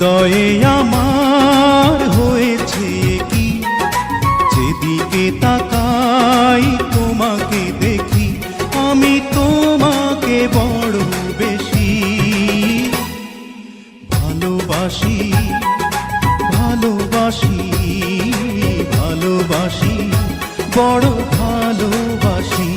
হৃদয়ে আমার হয়েছে কি, যেদিকে তাকাই তোমাকে দেখি, আমি তোমাকে বড় বেশি ভালোবাসি, ভালোবাসি, ভালোবাসি, বড় ভালোবাসি।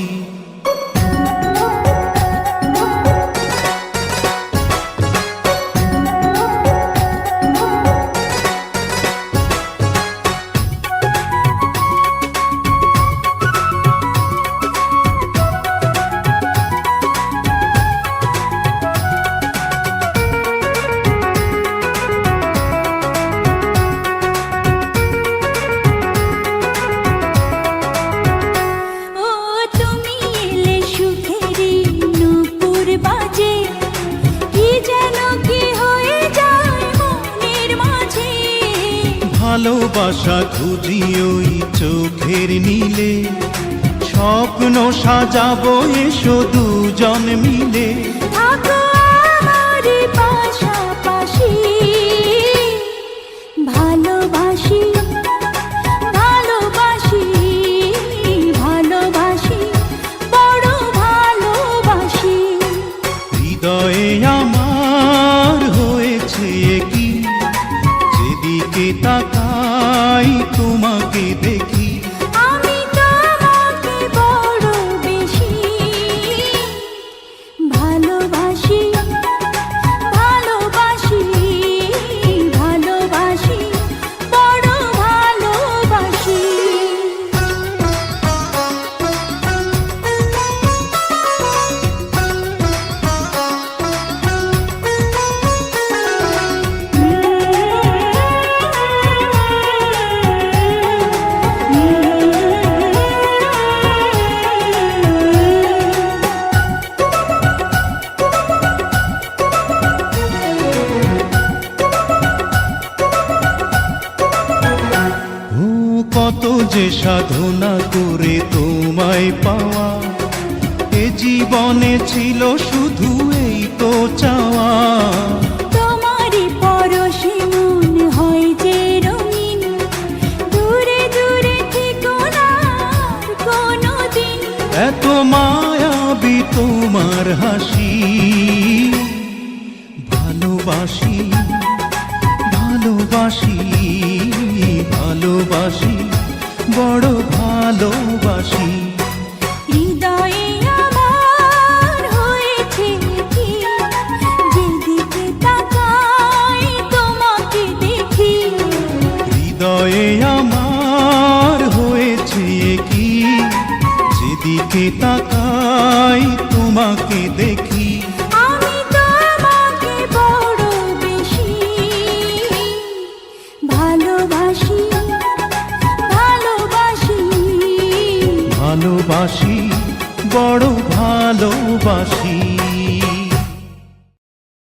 ভালোবাসা খুঁজি ওই চোখের নীলে, স্বপ্ন সাজাবো এসো দুজন মিলে। পাশাপাশি ভালোবাসি, ভালোবাসি, ভালোবাসি, বড় ভালোবাসি। হৃদয়ে আমার হয়েছে কি, যেদিকে তাকাই তোমাকে দেখি, আমি তোমাকে বড় বেশি ভালোবাসি, ভালোবাসি, ভালোবাসি, বড় ভালোবাসি। কত যে সাধনা করে তোমায় পাওয়া, এ জীবনে ছিল শুধু এই তো চাওয়া। তোমারই পরশে মন হয় যে রঙিন, দূরে দূরে থেকো না কোনোদিন। এত মায়াবী তোমার হাসি, ভালোবাসি, ভালোবাসি, ভালোবাসি, বড় ভালোবাসি। হৃদয়ে আমার হয়েছে কি, যেদিকে তাকাই তোমাকে দেখি। হৃদয়ে আমার হয়েছে কি, যেদিকে তাকাই তোমাকে দেখি, আমি তোমাকে বড় বেশি ভালোবাসি, ভালোবাসি, ভালোবাসি, বড় ভালোবাসি।